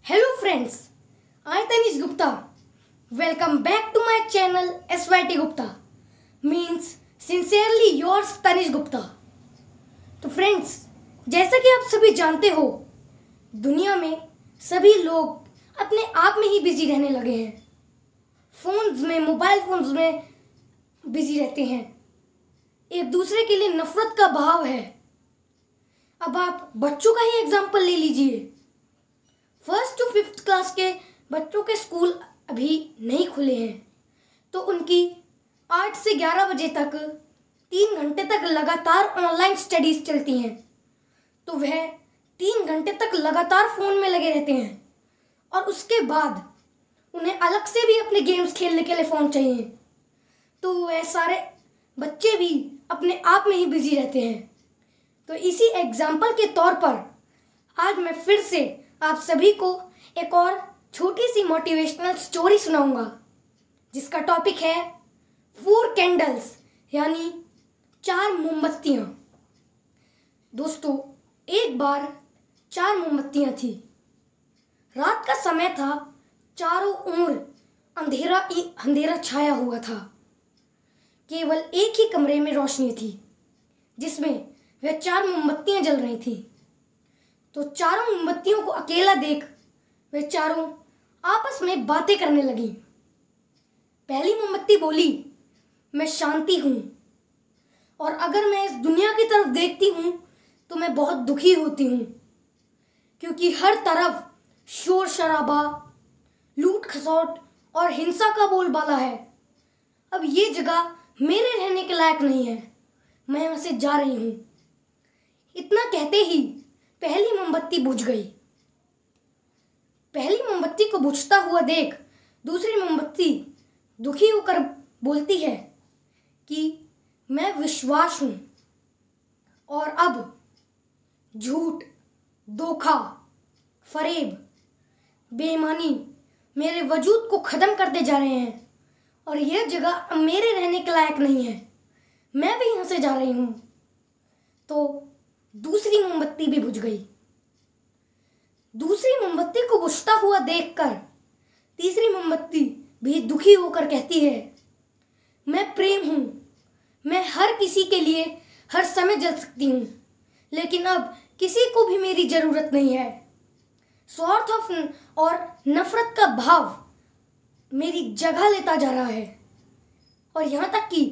Hello friends, I Tanish Gupta. Welcome back to my channel SYT Gupta. Means sincerely yours Tanish Gupta. तो friends, जैसा कि आप सभी जानते हो, दुनिया में सभी लोग अपने आप में ही बिजी रहने लगे हैं। फोन्स में, मोबाइल फोन्स में बिजी रहते हैं। एक दूसरे के लिए नफरत का भाव है। अब आप बच्चों का ही एग्जाम्पल ले लीजिए। 1st to 5th क्लास के बच्चों के स्कूल अभी नहीं खुले हैं, तो उनकी 8 से 11 बजे तक 3 घंटे तक लगातार ऑनलाइन स्टडीज चलती हैं। तो वह 3 घंटे तक लगातार फ़ोन में लगे रहते हैं और उसके बाद उन्हें अलग से भी अपने गेम्स खेलने के लिए फ़ोन चाहिए। तो वह सारे बच्चे भी अपने आप में ही बिजी रहते हैं। तो इसी एग्जाम्पल के तौर पर आज मैं फिर से आप सभी को एक और छोटी सी मोटिवेशनल स्टोरी सुनाऊंगा, जिसका टॉपिक है 4 कैंडल्स यानी 4 मोमबत्तियां। दोस्तों, एक बार 4 मोमबत्तियां थी। रात का समय था, चारों ओर अंधेरा ही अंधेरा छाया हुआ था। केवल एक ही कमरे में रोशनी थी, जिसमें वह 4 मोमबत्तियां जल रही थी। तो चारों मोमबत्तियों को अकेला देख वे चारों आपस में बातें करने लगी। पहली मोमबत्ती बोली, मैं शांति हूँ, और अगर मैं इस दुनिया की तरफ देखती हूँ तो मैं बहुत दुखी होती हूँ, क्योंकि हर तरफ शोर शराबा, लूट खसोट और हिंसा का बोलबाला है। अब ये जगह मेरे रहने के लायक नहीं है, मैं यहाँ से जा रही हूँ। इतना कहते ही पहली मोमबत्ती बुझ गई। पहली मोमबत्ती को बुझता हुआ देख दूसरी मोमबत्ती दुखी होकर बोलती है कि मैं विश्वास हूं, और अब झूठ, धोखा, फरेब, बेईमानी मेरे वजूद को खत्म करते जा रहे हैं, और यह जगह अब मेरे रहने के लायक नहीं है, मैं भी यहां से जा रही हूं। तो दूसरी मोमबत्ती भी बुझ गई। दूसरी मोमबत्ती को बुझता हुआ देखकर तीसरी मोमबत्ती भी दुखी होकर कहती है, मैं प्रेम हूं, मैं हर किसी के लिए हर समय जल सकती हूं, लेकिन अब किसी को भी मेरी जरूरत नहीं है। स्वार्थ और नफरत का भाव मेरी जगह लेता जा रहा है, और यहाँ तक कि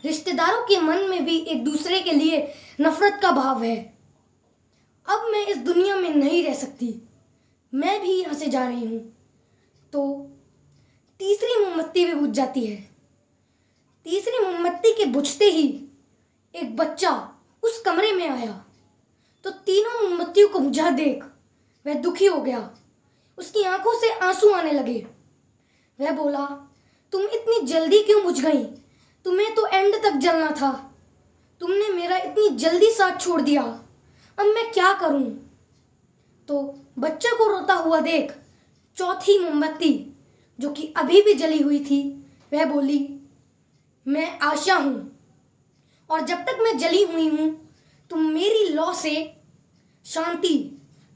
रिश्तेदारों के मन में भी एक दूसरे के लिए नफरत का भाव है। अब मैं इस दुनिया में नहीं रह सकती, मैं भी यहाँ से जा रही हूँ। तो तीसरी मोमबत्ती भी बुझ जाती है। तीसरी मोमबत्ती के बुझते ही एक बच्चा उस कमरे में आया, तो तीनों मोमबत्तियों को बुझा देख वह दुखी हो गया। उसकी आंखों से आंसू आने लगे। वह बोला, तुम इतनी जल्दी क्यों बुझ गई? तुम्हें तो एंड तक जलना था। तुमने मेरा इतनी जल्दी साथ छोड़ दिया, अब मैं क्या करूं? तो बच्चे को रोता हुआ देख चौथी मोमबत्ती, जो कि अभी भी जली हुई थी, वह बोली, मैं आशा हूं, और जब तक मैं जली हुई हूं तुम मेरी लौ से शांति,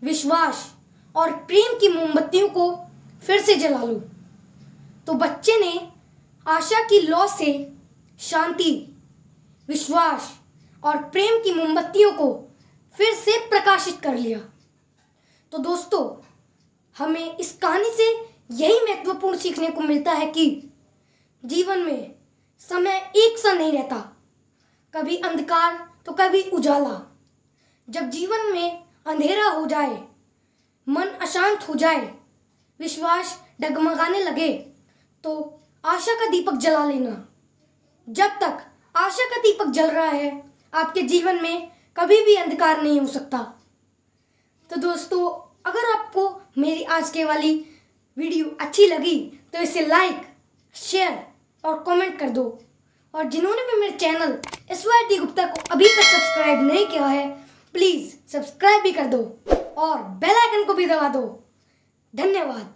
विश्वास और प्रेम की मोमबत्तियों को फिर से जला लो। तो बच्चे ने आशा की लौ से शांति, विश्वास और प्रेम की मोमबत्तियों को फिर से प्रकाशित कर लिया। तो दोस्तों, हमें इस कहानी से यही महत्वपूर्ण सीखने को मिलता है कि जीवन में समय एक सा नहीं रहता, कभी अंधकार तो कभी उजाला। जब जीवन में अंधेरा हो जाए, मन अशांत हो जाए, विश्वास डगमगाने लगे, तो आशा का दीपक जला लेना। जब तक आशा का दीपक जल रहा है, आपके जीवन में कभी भी अंधकार नहीं हो सकता। तो दोस्तों, अगर आपको मेरी आज के वाली वीडियो अच्छी लगी तो इसे लाइक, शेयर और कमेंट कर दो। और जिन्होंने भी मेरे चैनल SYT गुप्ता को अभी तक सब्सक्राइब नहीं किया है, प्लीज़ सब्सक्राइब भी कर दो और बेल आइकन को भी दबा दो। धन्यवाद।